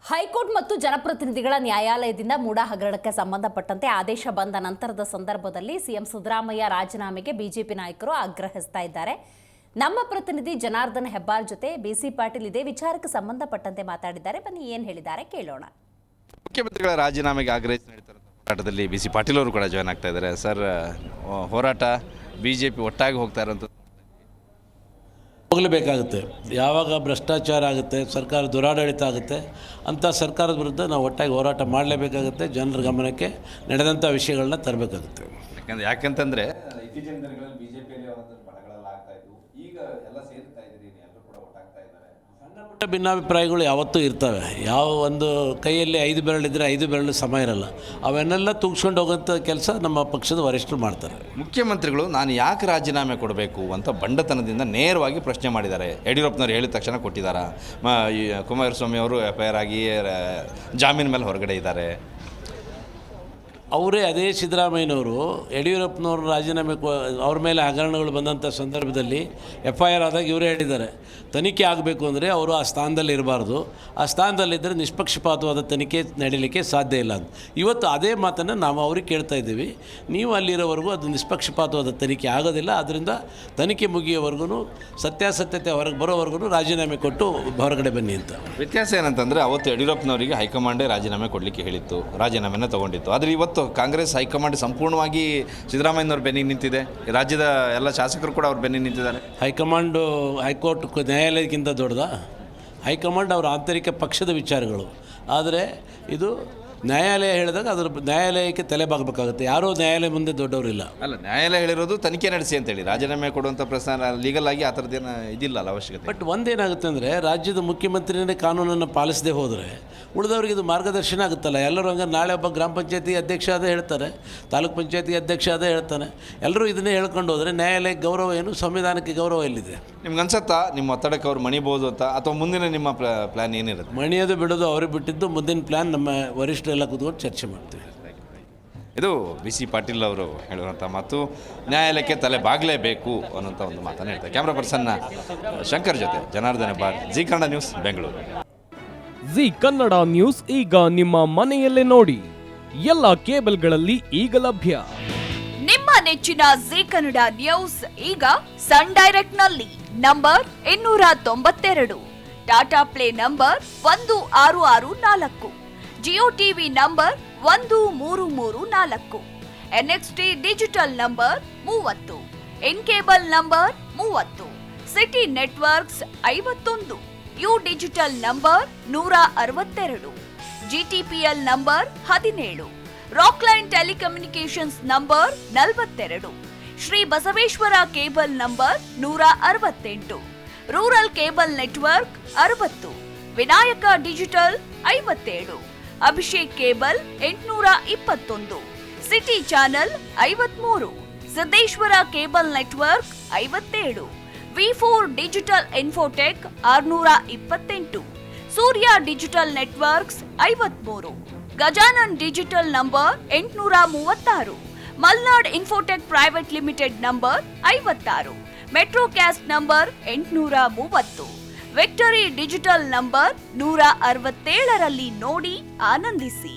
High court ಮತ್ತು ಜನಪ್ರತಿನಿಧಿಗಳ ನ್ಯಾಯಾಲಯದಿಂದ ಮೂಡ ಹಗರಣಕ್ಕೆ ಸಂಬಂಧಪಟ್ಟಂತೆ ಆದೇಶ ಬಂದ ನಂತರದ ಸಂದರ್ಭದಲ್ಲಿ ಸಿಎಂ ಸಿದ್ದರಾಮಯ್ಯ ರಾಜೀನಾಮೆಗೆ ಬಿಜೆಪಿ ನಾಯಕರು ಆಗ್ರಹಿಸ್ತಾ ಇದ್ದಾರೆ. ನಮ್ಮ ಪ್ರತಿನಿಧಿ ಜನಾರ್ದನ್ ಹೆಬ್ಬಾರ್ ಜೊತೆ ಬಿಸಿ ಪಾಟೀಲ್ ಇದೇ ವಿಚಾರಕ್ಕೆ ಸಂಬಂಧಪಟ್ಟಂತೆ ಮಾತಾಡಿದ್ದಾರೆ. ಬನ್ನಿ ಏನು ಹೇಳಿದ್ದಾರೆ ಕೇಳೋಣ. ಮುಖ್ಯಮಂತ್ರಿಗಳ ರಾಜೀನಾಮೆಗೆ ಆಗ್ರಹಿಸಿ ನಡೀತಿರುವಂತಹ ಹೋರಾಟದಲ್ಲಿ ಬಿಸಿ ಪಾಟೀಲ್ ಅವರು ಕೂಡ ಜಾಯ್ನ್ ಆಗ್ತಾ ಇದ್ದಾರೆ. ಸರ್, ಹೋರಾಟ ಬಿಜೆಪಿ ಒಟ್ಟಾಗಿ ಹೋಗ್ತಾ ಇರೋಂಥದ್ದು ಹೋಗಲೇಬೇಕಾಗುತ್ತೆ. ಯಾವಾಗ ಭ್ರಷ್ಟಾಚಾರ ಆಗುತ್ತೆ, ಸರ್ಕಾರ ದುರಾಡಳಿತ ಆಗುತ್ತೆ, ಅಂಥ ಸರ್ಕಾರದ ವಿರುದ್ಧ ನಾವು ಒಟ್ಟಾಗಿ ಹೋರಾಟ ಮಾಡಲೇಬೇಕಾಗುತ್ತೆ. ಜನರ ಗಮನಕ್ಕೆ ನಡೆದಂಥ ವಿಷಯಗಳನ್ನ ತರಬೇಕಾಗುತ್ತೆ. ಯಾಕಂತಂದರೆ ಇತ್ತೀಚಿನ ದಿನಗಳಲ್ಲಿ ಬಿಜೆಪಿಯಲ್ಲಿ ಬಣಗಳೆಲ್ಲ ಆಗ್ತಾ ಇದ್ವು, ಈಗ ಎಲ್ಲ ಸೇರ್ತಾ ಇದ್ದೀರಿ, ಎಲ್ಲರೂ ಕೂಡ ಒಟ್ಟಾಗ್ತಾ ಇದ್ದಾರೆ. ಸಣ್ಣ ಪುಟ್ಟ ಭಿನ್ನಾಭಿಪ್ರಾಯಗಳು ಯಾವತ್ತೂ ಇರ್ತವೆ. ಯಾವ ಒಂದು ಕೈಯಲ್ಲಿ 5 ಬೆರಳಿದ್ರೆ 5 ಬೆರಳು ಸಮ ಇರಲ್ಲ. ಅವನ್ನೆಲ್ಲ ತೂಗಿಸ್ಕೊಂಡು ಹೋಗೋಂಥ ಕೆಲಸ ನಮ್ಮ ಪಕ್ಷದ ವರಿಷ್ಠರು ಮಾಡ್ತಾರೆ. ಮುಖ್ಯಮಂತ್ರಿಗಳು ನಾನು ಯಾಕೆ ರಾಜೀನಾಮೆ ಕೊಡಬೇಕು ಅಂತ ಬಂಡತನದಿಂದ ನೇರವಾಗಿ ಪ್ರಶ್ನೆ ಮಾಡಿದ್ದಾರೆ. ಯಡಿಯೂರಪ್ಪನವ್ರು ಹೇಳಿದ ತಕ್ಷಣ ಕೊಟ್ಟಿದ್ದಾರೆ. ಕುಮಾರಸ್ವಾಮಿ ಅವರು FIR ಆಗಿ ಜಾಮೀನು ಮೇಲೆ ಹೊರಗಡೆ ಇದ್ದಾರೆ. ಅವರೇ ಅದೇ ಸಿದ್ದರಾಮಯ್ಯನವರು ಯಡಿಯೂರಪ್ಪನವರು ರಾಜೀನಾಮೆ ಅವ್ರ ಮೇಲೆ ಹಗರಣಗಳು ಬಂದಂಥ ಸಂದರ್ಭದಲ್ಲಿ FIR ಆದಾಗ ಇವರೇ ಹೇಳಿದ್ದಾರೆ, ತನಿಖೆ ಆಗಬೇಕು ಅಂದರೆ ಅವರು ಆ ಸ್ಥಾನದಲ್ಲಿ ಇರಬಾರ್ದು, ಆ ಸ್ಥಾನದಲ್ಲಿದ್ದರೆ ನಿಷ್ಪಕ್ಷಪಾತವಾದ ತನಿಖೆ ನಡೀಲಿಕ್ಕೆ ಸಾಧ್ಯ ಇಲ್ಲ ಅಂತ. ಇವತ್ತು ಅದೇ ಮಾತನ್ನು ನಾವು ಅವ್ರಿಗೆ ಕೇಳ್ತಾ ಇದ್ದೀವಿ. ನೀವು ಅಲ್ಲಿರೋವರೆಗೂ ಅದು ನಿಷ್ಪಕ್ಷಪಾತವಾದ ತನಿಖೆ ಆಗೋದಿಲ್ಲ, ಆದ್ದರಿಂದ ತನಿಖೆ ಮುಗಿಯೋವರೆಗೂ ಸತ್ಯಾಸತ್ಯತೆ ಹೊರಗೆ ಬರೋವರೆಗೂ ರಾಜೀನಾಮೆ ಕೊಟ್ಟು ಹೊರಗಡೆ ಬನ್ನಿ ಅಂತ. ವ್ಯತ್ಯಾಸ ಏನಂತಂದರೆ ಅವತ್ತು ಯಡಿಯೂರಪ್ಪನವರಿಗೆ ಹೈಕಮಾಂಡೇ ರಾಜೀನಾಮೆ ಕೊಡಲಿಕ್ಕೆ ಹೇಳಿತ್ತು, ರಾಜೀನಾಮೆನ ತೊಗೊಂಡಿತ್ತು. ಆದರೆ ಇವತ್ತು ಕಾಂಗ್ರೆಸ್ ಹೈಕಮಾಂಡ್ ಸಂಪೂರ್ಣವಾಗಿ ಸಿದ್ದರಾಮಯ್ಯನವ್ರ ಬೆನ್ನಿಗೆ ನಿಂತಿದೆ. ರಾಜ್ಯದ ಎಲ್ಲ ಶಾಸಕರು ಕೂಡ ಅವ್ರ ಬೆನ್ನಿಗೆ ನಿಂತಿದ್ದಾರೆ. ಹೈಕಮಾಂಡು ಹೈಕೋರ್ಟ್ ನ್ಯಾಯಾಲಯಕ್ಕಿಂತ ದೊಡ್ಡದ? ಹೈಕಮಾಂಡ್ ಅವರ ಆಂತರಿಕ ಪಕ್ಷದ ವಿಚಾರಗಳು. ಆದರೆ ಇದು ನ್ಯಾಯಾಲಯ ಹೇಳಿದಾಗ ಅದರ ನ್ಯಾಯಾಲಯಕ್ಕೆ ತಲೆಬಾಗಬೇಕಾಗುತ್ತೆ. ಯಾರೂ ನ್ಯಾಯಾಲಯ ಮುಂದೆ ದೊಡ್ಡವರಿಲ್ಲ. ಅಲ್ಲ, ನ್ಯಾಯಾಲಯ ಹೇಳಿರೋದು ತನಿಖೆ ನಡೆಸಿ ಅಂತೇಳಿ, ರಾಜೀನಾಮೆ ಕೊಡುವಂಥ ಪ್ರಶ್ನೆ ಲೀಗಲ್ ಆಗಿ ಆ ಥರದ್ದೇನು ಇದಿಲ್ಲ ಅವಶ್ಯಕತೆ. ಬಟ್ ಒಂದೇನಾಗುತ್ತೆ ಅಂದರೆ ರಾಜ್ಯದ ಮುಖ್ಯಮಂತ್ರಿನೇ ಕಾನೂನನ್ನು ಪಾಲಿಸದೆ ಹೋದರೆ ಉಳಿದವ್ರಿಗೆ ಇದು ಮಾರ್ಗದರ್ಶನ ಆಗುತ್ತಲ್ಲ. ಎಲ್ಲರೂ ಹಂಗೆ ನಾಳೆ ಒಬ್ಬ ಗ್ರಾಮ ಪಂಚಾಯತಿ ಅಧ್ಯಕ್ಷ ಅದೇ ಹೇಳ್ತಾರೆ, ತಾಲೂಕು ಪಂಚಾಯತಿ ಅಧ್ಯಕ್ಷ ಅದೇ ಹೇಳ್ತಾನೆ. ಎಲ್ಲರೂ ಇದನ್ನೇ ಹೇಳ್ಕೊಂಡು ಹೋದರೆ ನ್ಯಾಯಾಲಯಕ್ಕೆ ಗೌರವ ಏನು, ಸಂವಿಧಾನಕ್ಕೆ ಗೌರವ ಎಲ್ಲಿದೆ? ನಿಮ್ಗೆ ಅನ್ಸತ್ತಾ ನಿಮ್ಮ ಒತ್ತಡಕ್ಕೆ ಅವ್ರು ಮಣಿಬೋದು ಅಂತ, ಅಥವಾ ಮುಂದಿನ ನಿಮ್ಮ ಪ್ಲ್ಯಾನ್ ಏನಿರುತ್ತೆ? ಮಣಿಯೋದು ಬಿಡೋದು ಅವ್ರಿಗೆ ಬಿಟ್ಟಿದ್ದು. ಮುಂದಿನ ಪ್ಲ್ಯಾನ್ ನಮ್ಮ ವರಿಷ್ಠರೆಲ್ಲ ಕೂತ್ಕೊಂಡು ಚರ್ಚೆ ಮಾಡ್ತೀವಿ. ಇದು ಬಿಸಿ ಪಾಟೀಲ್ ಅವರು ಹೇಳುವಂಥ ಮಾತು. ನ್ಯಾಯಾಲಯಕ್ಕೆ ತಲೆ ಬಾಗಲೇಬೇಕು ಅನ್ನೋಂಥ ಒಂದು ಮಾತನ್ನು ಹೇಳ್ತಾರೆ. ಕ್ಯಾಮ್ರಾ ಪರ್ಸನ್ನ ಶಂಕರ್ ಜೊತೆ Janardhan Hebbar, G Kannada news, Bengaluru. G Kannada news ಈಗ ನಿಮ್ಮ ಮನೆಯಲ್ಲೇ ನೋಡಿ. ಎಲ್ಲ ಕೇಬಲ್ಗಳಲ್ಲಿ ಈಗ ಲಭ್ಯ. ನಿಮ್ಮ ನೆಚ್ಚಿನ ಜಿ ಕನ್ನಡ ನ್ಯೂಸ್ ಈಗ ಸನ್ ಡೈರೆಕ್ಟ್ ನಲ್ಲಿ number 292, Tata play number 1664, Jio TV number 1334, NXT digital number 30, in cable number 30, city networks 51, U digital number 162, GTPL number 17, Rockline telecommunications number 42, Shri Basaveshwara cable number 168, rural cable network 60, Vinayaka digital 57, Abhishek cable 821, city channel 53, Siddeshwara cable network 57, V4 digital Infotech 628, Surya digital networks 53, Gajanan digital number 836, Malnad infotech private limited number 56, Metrocast number 830, Victory digital number 167ರಲ್ಲಿ ನೋಡಿ ಆನಂದಿಸಿ.